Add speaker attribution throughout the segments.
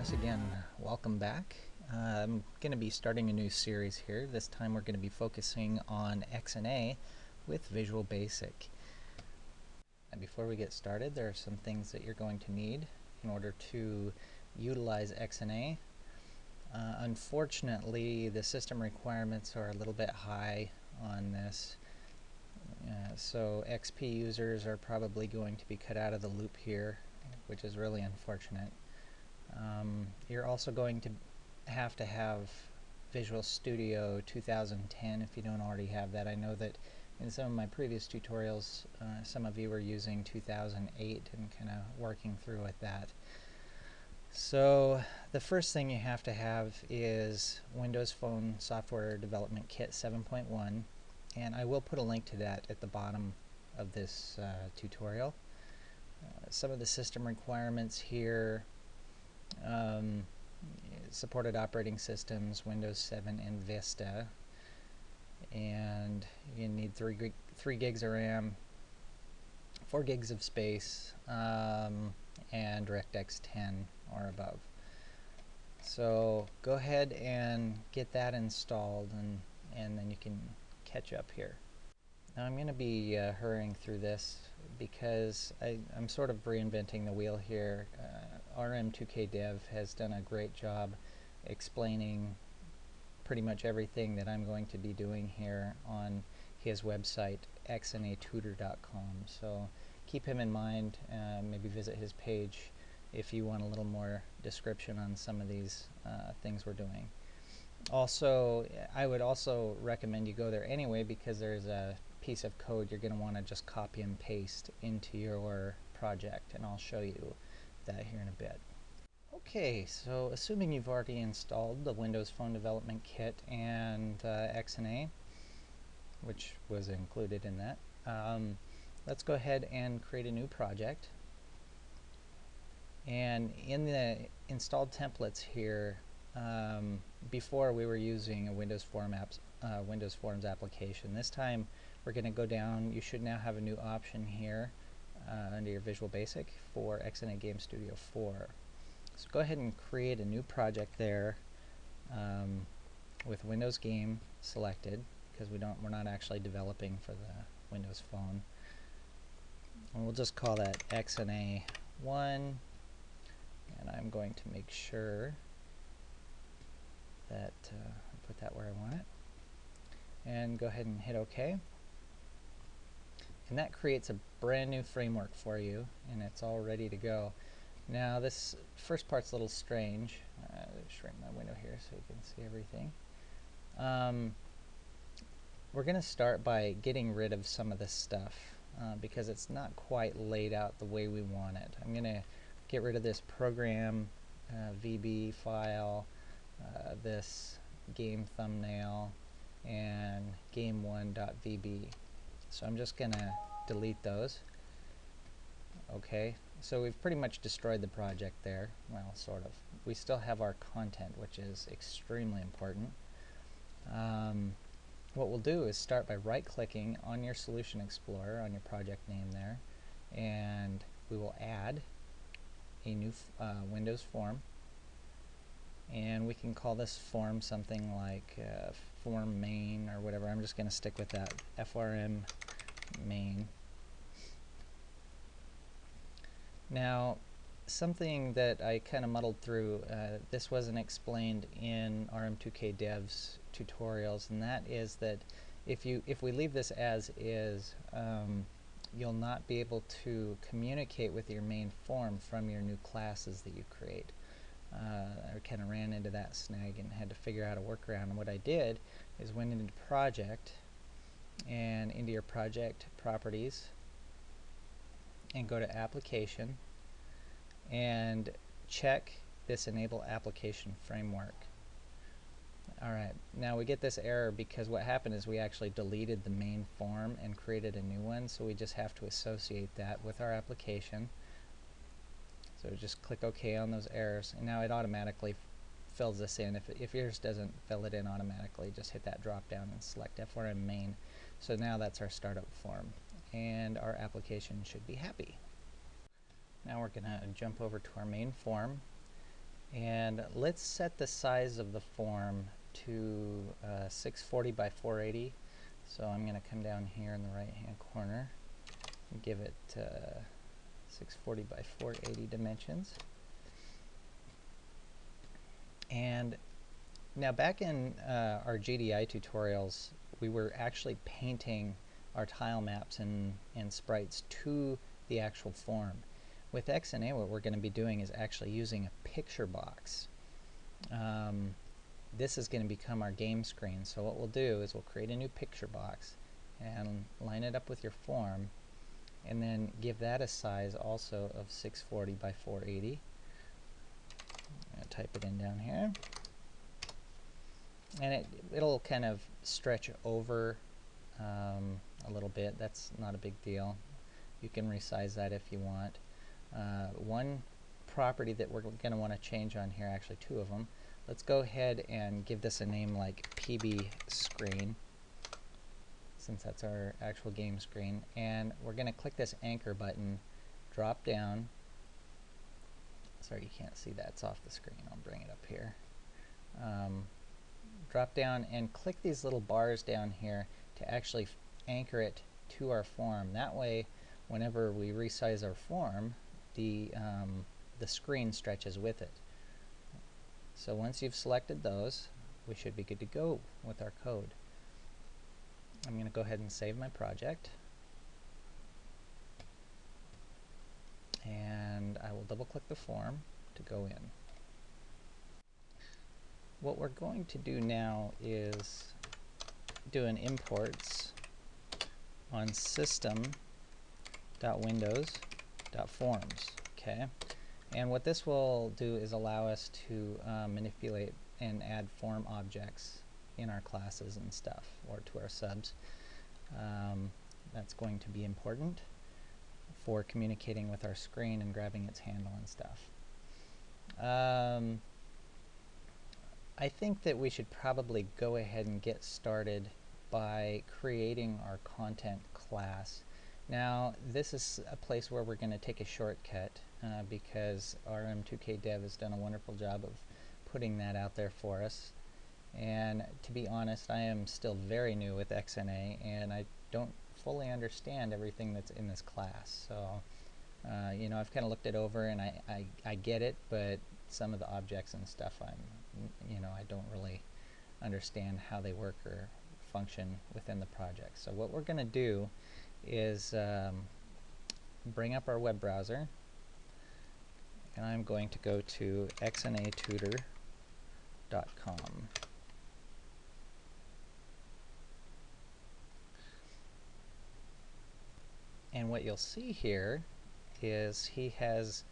Speaker 1: once again, welcome back. I'm going to be starting a new series here. This time we're going to be focusing on XNA with Visual Basic. And before we get started, there are some things that you're going to need in order to utilize XNA. Unfortunately, the system requirements are a little bit high on this. So XP users are probably going to be cut out of the loop here, which is really unfortunate. You're also going to have Visual Studio 2010 if you don't already have that. I know that in some of my previous tutorials some of you were using 2008 and kind of working through with that. So the first thing you have to have is Windows Phone Software Development Kit 7.1, and I will put a link to that at the bottom of this tutorial. Some of the system requirements here: supported operating systems, Windows 7 and Vista, and you need 3 gigs of RAM, 4 gigs of space, and DirectX 10 or above. So go ahead and get that installed, and then you can catch up here. Now I'm going to be hurrying through this because I'm sort of reinventing the wheel here. RM2K Dev has done a great job explaining pretty much everything that I'm going to be doing here on his website, xnatutor.com. So keep him in mind, maybe visit his page if you want a little more description on some of these things we're doing. Also, I would also recommend you go there anyway, because there's a piece of code you're going to want to just copy and paste into your project, and I'll show you that here in a bit. Okay, so assuming you've already installed the Windows Phone Development Kit and XNA, which was included in that, let's go ahead and create a new project. And in the installed templates here, before we were using a Windows Forms application. This time we're going to go down. You should now have a new option here under your Visual Basic for XNA Game Studio 4. So go ahead and create a new project there with Windows Game selected, because we're not actually developing for the Windows Phone. And we'll just call that XNA 1, and I'm going to make sure that I put that where I want it, and go ahead and hit OK. And that creates a brand new framework for you, and it's all ready to go. Now this first part's a little strange. Shrink my window here so you can see everything. We're going to start by getting rid of some of this stuff because it's not quite laid out the way we want it. I'm going to get rid of this program VB file, this game thumbnail, and game1.vb. So I'm just going to delete those. Okay, so we've pretty much destroyed the project there. Well, sort of. We still have our content, which is extremely important. What we'll do is start by right-clicking on your Solution Explorer, on your project name there, and we will add a new Windows form. And we can call this form something like form main or whatever. I'm just going to stick with that, FRM main. Now, something that I kind of muddled through, this wasn't explained in RM2K Dev's tutorials, and that is that if we leave this as is, you'll not be able to communicate with your main form from your new classes that you create. I kind of ran into that snag and had to figure out a workaround. And what I did is went into Project and into your project properties and go to Application and check this Enable Application Framework. Alright, now we get this error because what happened is we actually deleted the main form and created a new one, so we just have to associate that with our application. So just click OK on those errors, and now it automatically fills this in. If yours doesn't fill it in automatically, just hit that drop down and select FRM main. So now that's our startup form, and our application should be happy. Now we're going to jump over to our main form, And let's set the size of the form to 640 by 480. So I'm going to come down here in the right hand corner and give it 640 by 480 dimensions. And now back in our GDI tutorials, we were actually painting our tile maps and sprites to the actual form. With XNA, what we're going to be doing is actually using a picture box. This is going to become our game screen. So what we'll do is we'll create a new picture box and line it up with your form, and then give that a size also of 640 by 480. I'm going to type it in down here. And it'll kind of stretch over a little bit. That's not a big deal. You can resize that if you want. One property that we're going to want to change on here, actually two of them. Let's go ahead and give this a name like PB screen, since that's our actual game screen. And we're going to click this anchor button, drop down. Sorry, you can't see that. It's off the screen. I'll bring it up here. Drop down and click these little bars down here to actually anchor it to our form. That way, whenever we resize our form, the screen stretches with it. So once you've selected those, we should be good to go with our code. I'm going to go ahead and save my project. And I will double click the form to go in. What we're going to do now is do an imports on system.windows.forms. Okay, and what this will do is allow us to manipulate and add form objects in our classes and stuff, or to our subs. That's going to be important for communicating with our screen and grabbing its handle and stuff. I think that we should probably go ahead and get started by creating our content class. Now, this is a place where we're going to take a shortcut because RM2K Dev has done a wonderful job of putting that out there for us. And to be honest, I am still very new with XNA, and I don't fully understand everything that's in this class. So, you know, I've kind of looked it over, and I get it, but some of the objects and stuff, I don't really understand how they work or function within the project. So what we're going to do is bring up our web browser, and I'm going to go to xnatutor.com. And what you'll see here is he has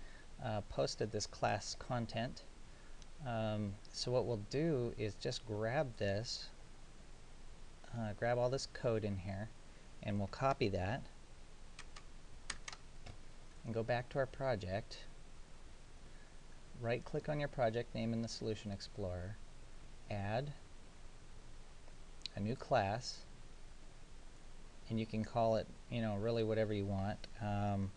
Speaker 1: posted this class content. So what we'll do is just grab this, grab all this code in here, and we'll copy that and go back to our project. Right click on your project name in the Solution Explorer, add a new class, and you can call it, really whatever you want. I'm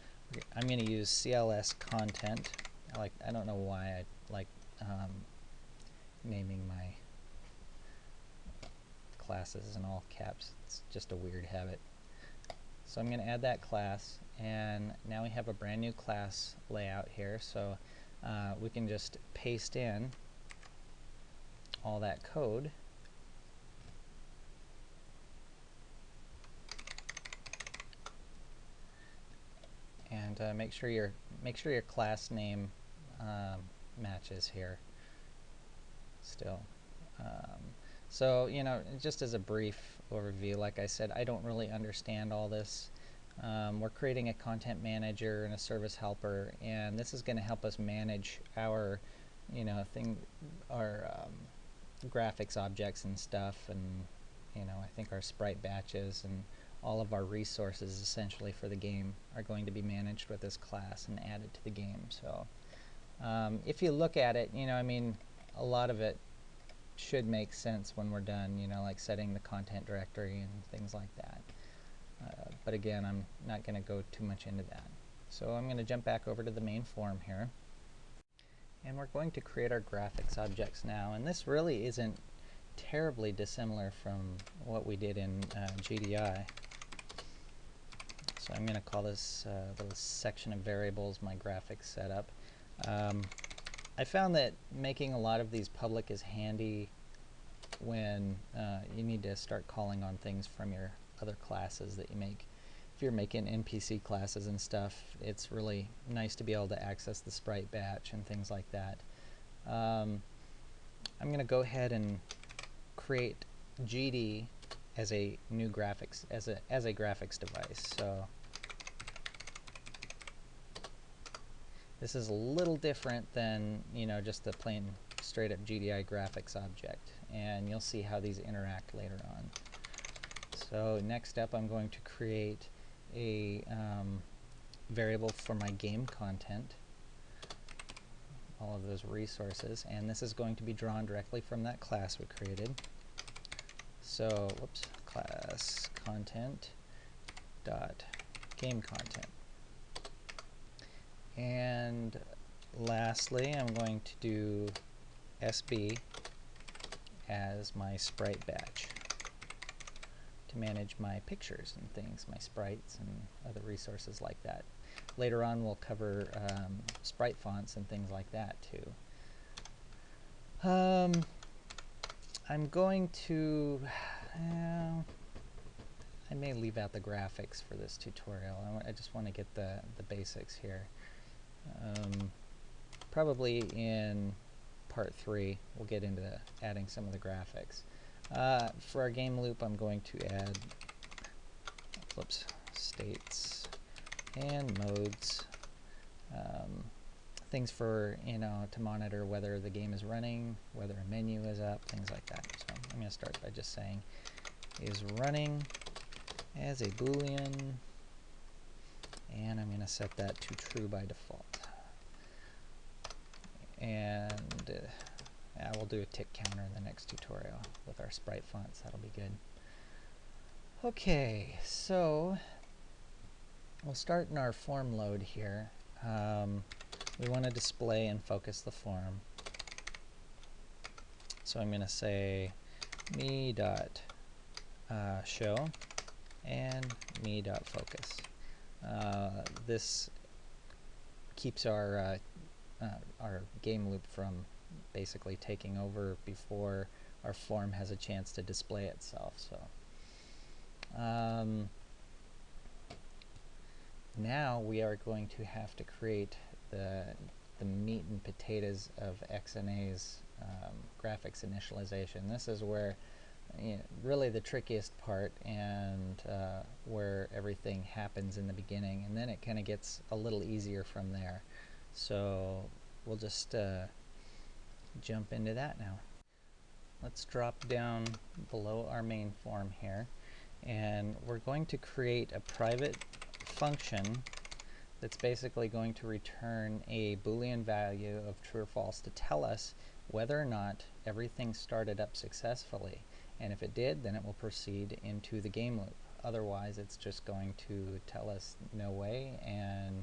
Speaker 1: going to use CLS content. I don't know why I like naming my classes in all caps. It's just a weird habit. So I'm going to add that class, and now we have a brand new class layout here. So we can just paste in all that code. And make sure your class name matches here still. So, just as a brief overview, like I said, I don't really understand all this. We're creating a content manager and a service helper, and this is going to help us manage our, graphics objects and stuff, and I think our sprite batches and all of our resources essentially for the game are going to be managed with this class and added to the game. So if you look at it, a lot of it should make sense when we're done, like setting the content directory and things like that. But again, I'm not going to go too much into that. So I'm going to jump back over to the main form here. And we're going to create our graphics objects now, and this really isn't terribly dissimilar from what we did in GDI. So I'm going to call this little section of variables my graphics setup. I found that making a lot of these public is handy when you need to start calling on things from your other classes that you make. If you're making NPC classes and stuff, it's really nice to be able to access the sprite batch and things like that. I'm going to go ahead and create GD as a new graphics as a graphics device. So this is a little different than, you know, just the plain straight up GDI graphics object, and you'll see how these interact later on. So next up, I'm going to create a variable for my game content, all of those resources, and this is going to be drawn directly from that class we created. So, whoops, class content dot game content. And lastly, I'm going to do SB as my sprite batch to manage my pictures and things, my sprites and other resources like that. Later on we'll cover sprite fonts and things like that too. I'm going to, I may leave out the graphics for this tutorial. I just want to get the basics here. Probably in part 3 we'll get into adding some of the graphics. For our game loop, I'm going to add states and modes, things for, you know, to monitor whether the game is running, whether a menu is up, things like that. So I'm going to start by just saying is running as a boolean, and I'm going to set that to true by default. And I will do a tick counter in the next tutorial with our sprite fonts. That'll be good. Okay, so we'll start in our form load here. We want to display and focus the form. So I'm going to say me.show and me.focus. This keeps our game loop from basically taking over before our form has a chance to display itself. So now we are going to have to create the meat and potatoes of XNA's graphics initialization. This is where, you know, really the trickiest part, and where everything happens in the beginning, and then it kind of gets a little easier from there. So we'll just jump into that now. Let's drop down below our main form here, and we're going to create a private function that's basically going to return a Boolean value of true or false to tell us whether or not everything started up successfully. And if it did, then it will proceed into the game loop. Otherwise, it's just going to tell us no way and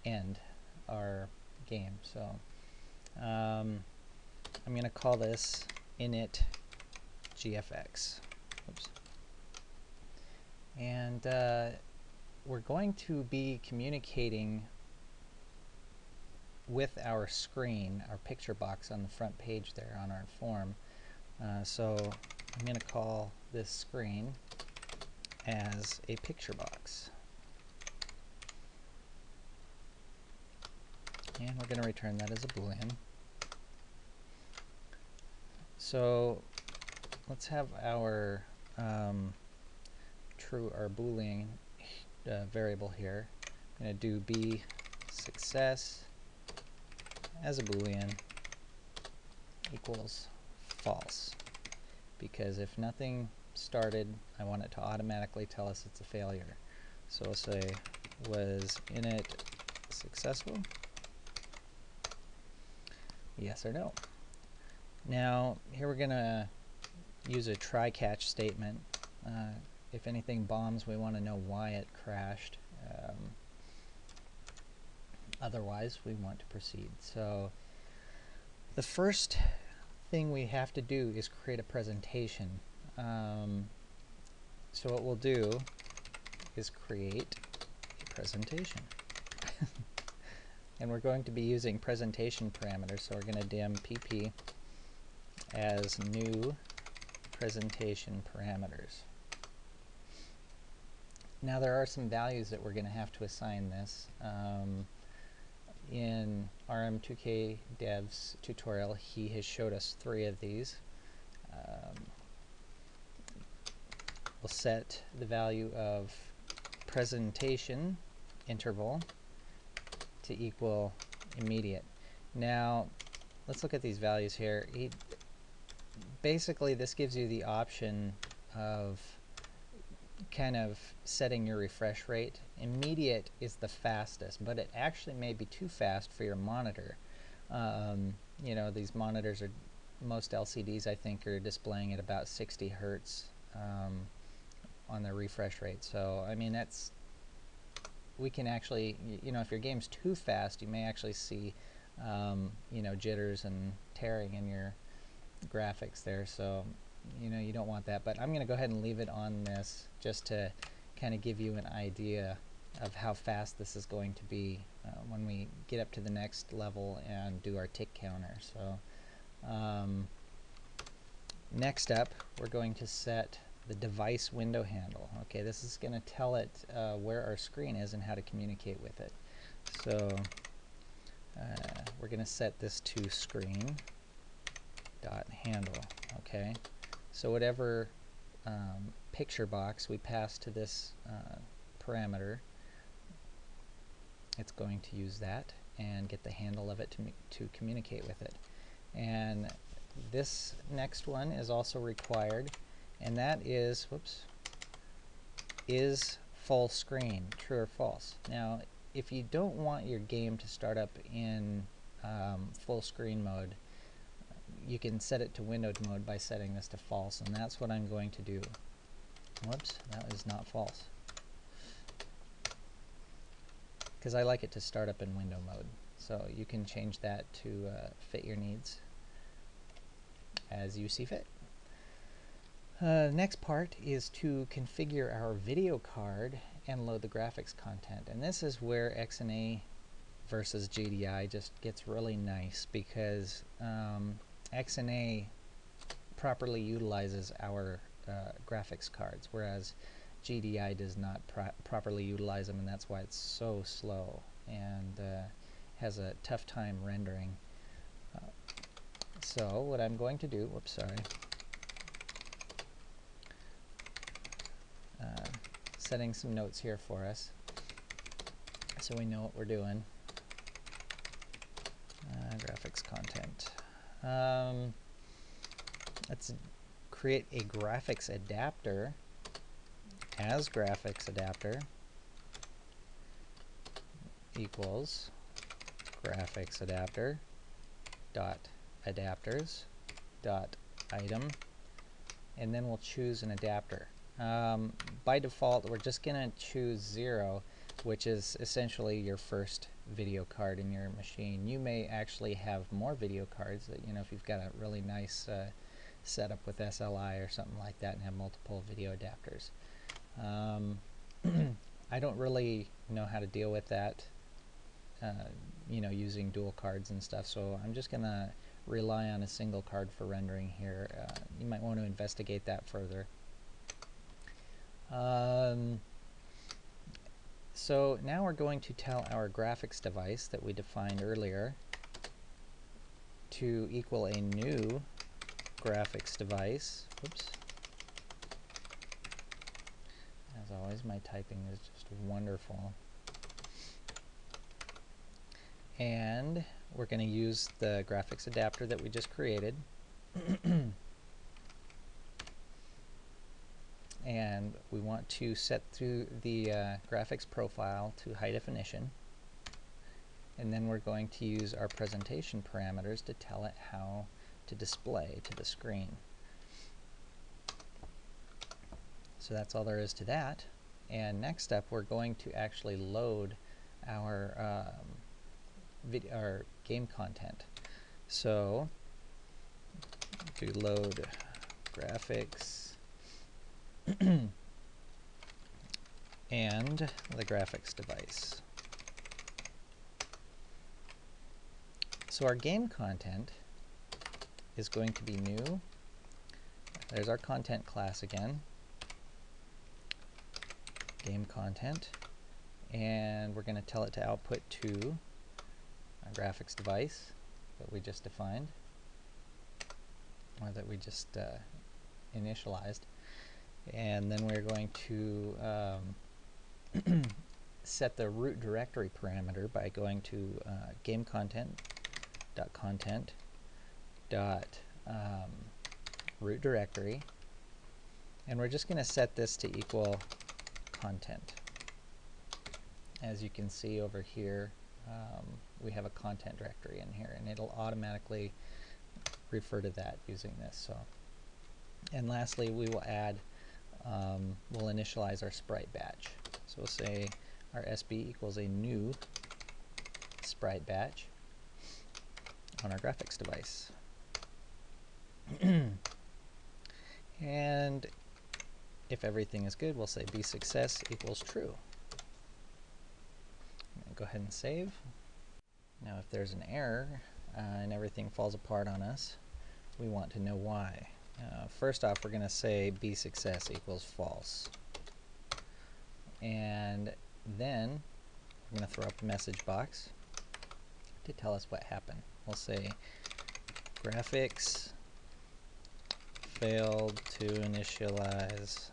Speaker 1: end our game. So I'm going to call this init gfx. Oops. And we're going to be communicating with our screen, our picture box on the front page there on our form. So I'm going to call this screen as a picture box. And we're going to return that as a Boolean. So let's have our Boolean variable here. I'm going to do be success as a Boolean equals false, because if nothing started, I want it to automatically tell us it's a failure. So we'll say was init successful? Yes or no. Now here we're going to use a try catch statement. If anything bombs, we want to know why it crashed. Otherwise, we want to proceed. So The first thing we have to do is create a presentation. So what we'll do is create a presentation. And we're going to be using presentation parameters, so we're going to dim pp as new presentation parameters. Now there are some values that we're going to have to assign this. In RM2K Dev's tutorial, he has showed us 3 of these. We'll set the value of presentation interval to equal immediate. Now let's look at these values here. Basically this gives you the option of kind of setting your refresh rate. Immediate is the fastest, but it actually may be too fast for your monitor. You know, these monitors are, most LCDs I think are displaying at about 60 hertz on their refresh rate. So I mean, that's, we can actually, you know, if your game's too fast, you may actually see you know, jitters and tearing in your graphics there. So you know, you don't want that, but I'm going to go ahead and leave it on this just to kind of give you an idea of how fast this is going to be when we get up to the next level and do our tick counter. So next up, we're going to set the device window handle. Okay, this is going to tell it where our screen is and how to communicate with it. So we're going to set this to screen dot handle. Okay, so whatever picture box we pass to this parameter, it's going to use that and get the handle of it to communicate with it. And this next one is also required, and that is, whoops, is full screen, true or false. Now if you don't want your game to start up in full screen mode, you can set it to windowed mode by setting this to false, and that's what I'm going to do. Whoops, that was not false, because I like it to start up in window mode. So you can change that to fit your needs as you see fit. Next part is to configure our video card and load the graphics content, and this is where XNA versus GDI just gets really nice, because XNA properly utilizes our graphics cards, whereas GDI does not properly utilize them, and that's why it's so slow and has a tough time rendering. So what I'm going to do, whoops, sorry, setting some notes here for us so we know what we're doing. Graphics content. Let's create a graphics adapter as graphics adapter equals graphics adapter dot adapters dot item, and then we'll choose an adapter. By default, we're just going to choose 0, which is essentially your first video card in your machine. You may actually have more video cards, that, you know, if you've got a really nice setup with SLI or something like that and have multiple video adapters. I don't really know how to deal with that, you know, using dual cards and stuff, so I'm just going to rely on a single card for rendering here. You might want to investigate that further. So now we're going to tell our graphics device that we defined earlier to equal a new graphics device. Oops. As always, my typing is just wonderful. And we're going to use the graphics adapter that we just created. And we want to set through the graphics profile to high definition, and then we're going to use our presentation parameters to tell it how to display to the screen. So that's all there is to that. And next up, we're going to actually load our our game content. So do load graphics and the graphics device. So our game content is going to be new. There's our content class again. Game content. And we're going to tell it to output to our graphics device that we just defined, or that we just initialized. And then we're going to set the root directory parameter by going to game content root directory, and we're just going to set this to equal content. As you can see over here, we have a content directory in here, and it'll automatically refer to that using this. So, and lastly, we will add, we'll initialize our sprite batch. So we'll say our SB equals a new sprite batch on our graphics device. And if everything is good, we'll say bSuccess equals true. Go ahead and save. Now if there's an error and everything falls apart on us, we want to know why. First off, we're going to say bSuccess equals false. And then we're going to throw up a message box to tell us what happened. We'll say graphics failed to initialize.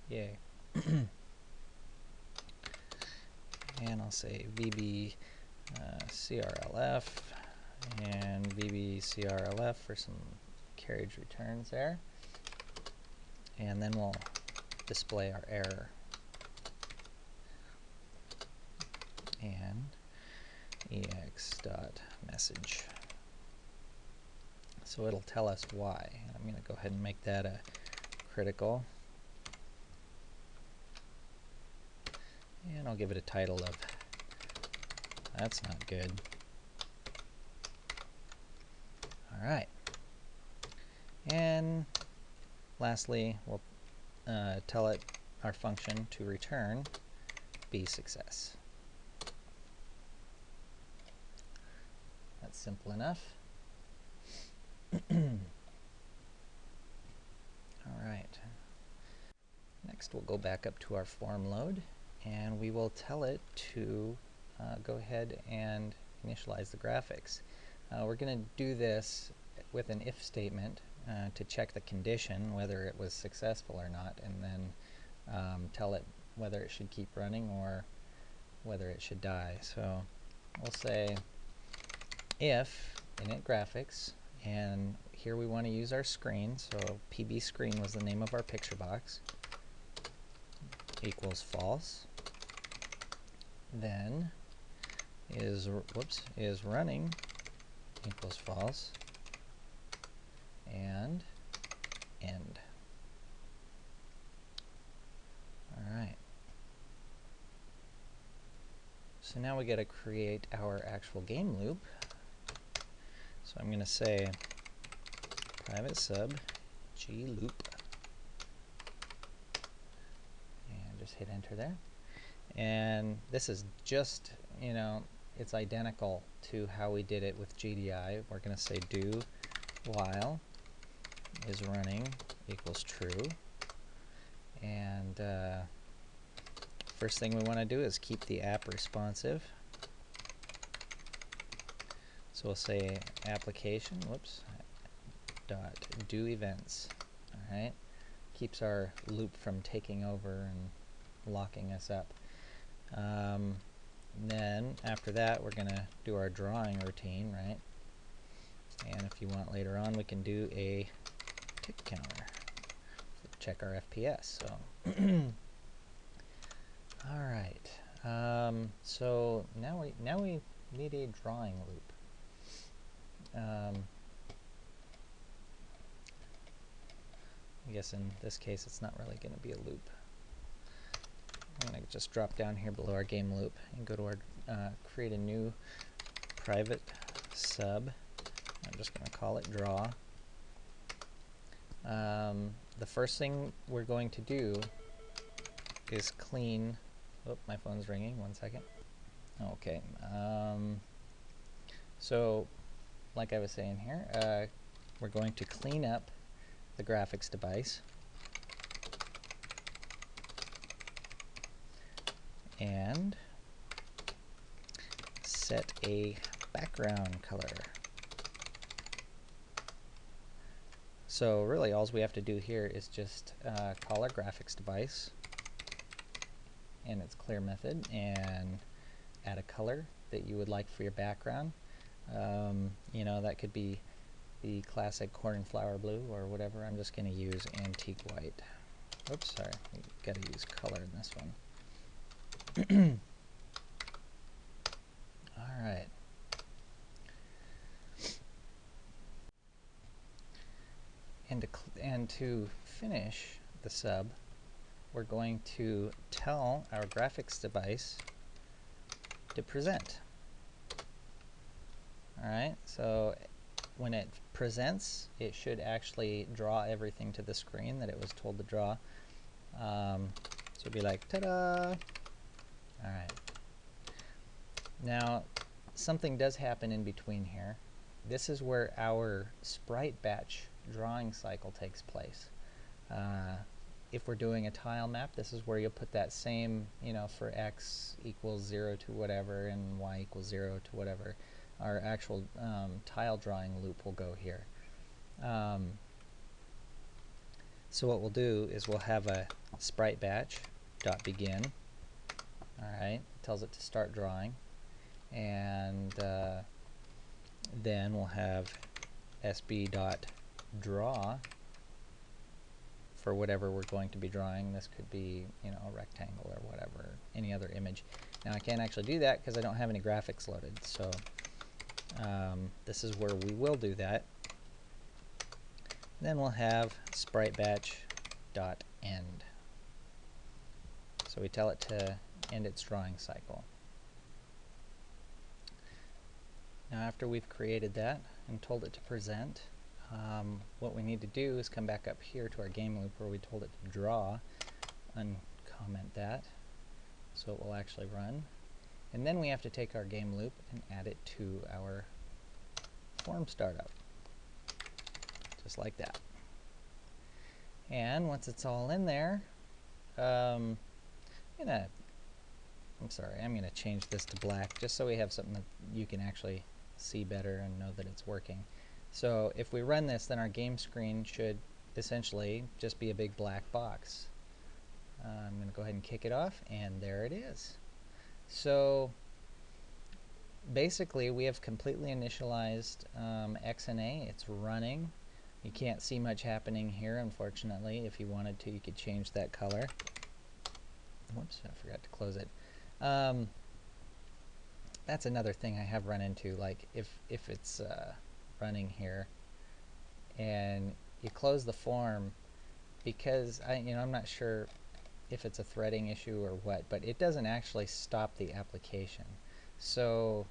Speaker 1: Yay. And I'll say VB CRLF and VB CRLF for some carriage returns there. And then we'll display our error. And ex.message. So it'll tell us why. I'm going to go ahead and make that a critical. And I'll give it a title of "That's not good." Alright. And lastly, we'll tell it, our function, to return bSuccess. That's simple enough. Alright. Next we'll go back up to our form load, and we will tell it to go ahead and initialize the graphics. We're going to do this with an if statement to check the condition, whether it was successful or not, and then tell it whether it should keep running or whether it should die. So we'll say if init graphics, and here we want to use our screen, so PB screen was the name of our picture box, equals false, then is running equals false, and end. Alright. So now we got to create our actual game loop. So I'm going to say private sub g loop, and just hit enter there. And this is just, it's identical to how we did it with GDI. We're going to say do while is running equals true. And first thing we want to do is keep the app responsive. So we'll say application, dot do events. Alright, keeps our loop from taking over and locking us up. Then after that we're going to do our drawing routine, right? And if you want later on, we can do a tick counter to check our FPS. So alright, so now we need a drawing loop. I guess in this case it's not really going to be a loop. I'm going to just drop down here below our game loop and go to our create a new private sub. I'm just going to call it draw. The first thing we're going to do is clean. Oh, my phone's ringing. 1 second. Okay. So, like I was saying here, we're going to clean up the graphics device and set a background color. So really all we have to do here is just call our graphics device and its clear method and add a color that you would like for your background. You know, that could be the classic cornflower blue or whatever. I'm just going to use antique white. Oops, sorry, got to use color in this one. All right. And to finish the sub, we're going to tell our graphics device to present. Alright, so when it presents, it should actually draw everything to the screen that it was told to draw. So it'd be like, ta-da! Alright. Now, something does happen in between here. This is where our sprite batch drawing cycle takes place. If we're doing a tile map, this is where you'll put that same, you know, for x equals 0 to whatever and y equals 0 to whatever. Our actual tile drawing loop will go here. So what we'll do is we'll have a sprite batch dot begin. Alright, tells it to start drawing. And then we'll have sb.draw for whatever we're going to be drawing. This could be, you know, a rectangle or whatever, any other image. Now I can't actually do that because I don't have any graphics loaded, so this is where we will do that. Then we'll have sprite batch.end. So we tell it to end its drawing cycle. Now after we've created that and told it to present, what we need to do is come back up here to our game loop where we told it to draw, uncomment that, so it will actually run. And then we have to take our game loop and add it to our form startup, just like that. And once it's all in there, I'm gonna change this to black just so we have something that you can actually see better and know that it's working. So if we run this, then our game screen should essentially just be a big black box. I'm going to go ahead and kick it off, and there it is. So basically we have completely initialized XNA. It's running. You can't see much happening here, unfortunately. If you wanted to, you could change that color. Whoops, I forgot to close it. That's another thing I have run into, like if it's running here and you close the form, because I'm not sure if it's a threading issue or what, but it doesn't actually stop the application. So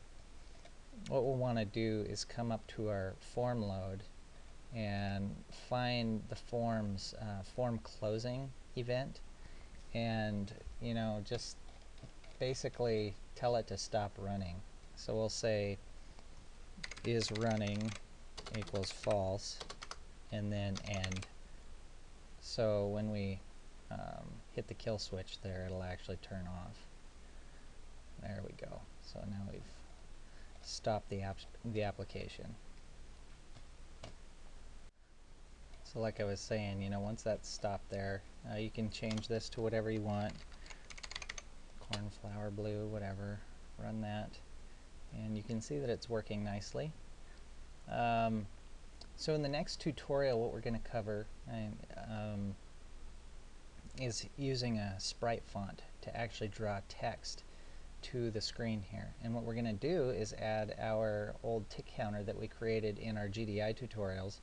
Speaker 1: what we'll want to do is come up to our form load and find the form's form closing event, and just basically tell it to stop running. So we'll say is running equals false and then end. So when we hit the kill switch there, it'll actually turn off. There we go. So now we've stopped the application. So like I was saying, once that's stopped there, you can change this to whatever you want. Cornflower blue, whatever. Run that. And you can see that it's working nicely. So in the next tutorial, what we're going to cover is using a sprite font to actually draw text to the screen here. And what we're going to do is add our old tick counter that we created in our GDI tutorials.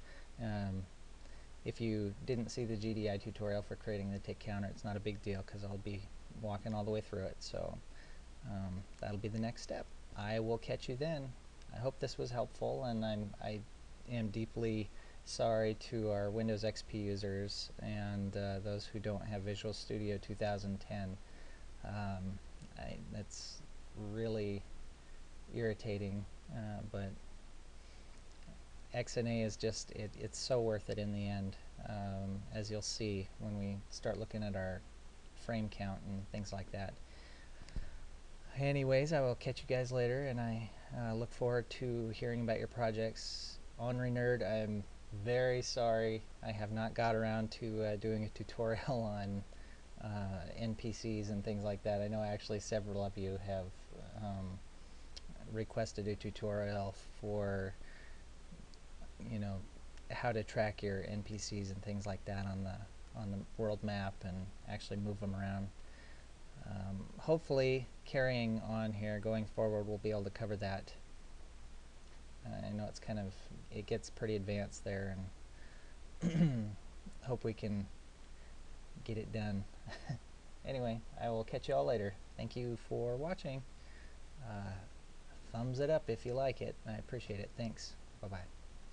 Speaker 1: If you didn't see the GDI tutorial for creating the tick counter, it's not a big deal because I'll be walking all the way through it. So that'll be the next step. I will catch you then. I hope this was helpful, and I am deeply sorry to our Windows XP users and those who don't have Visual Studio 2010. That's really irritating, but XNA is just, it's so worth it in the end, as you'll see when we start looking at our frame count and things like that. Anyways, I will catch you guys later, and I look forward to hearing about your projects. Ornery Nerd, I'm very sorry I have not got around to doing a tutorial on NPCs and things like that. I know actually several of you have requested a tutorial for, you know, how to track your NPCs and things like that on the world map and actually move them around. Hopefully, carrying on here, going forward, we'll be able to cover that. I know it's kind of, it gets pretty advanced there, and hope we can get it done. Anyway, I will catch you all later. Thank you for watching. Thumbs it up if you like it. I appreciate it. Thanks. Bye-bye.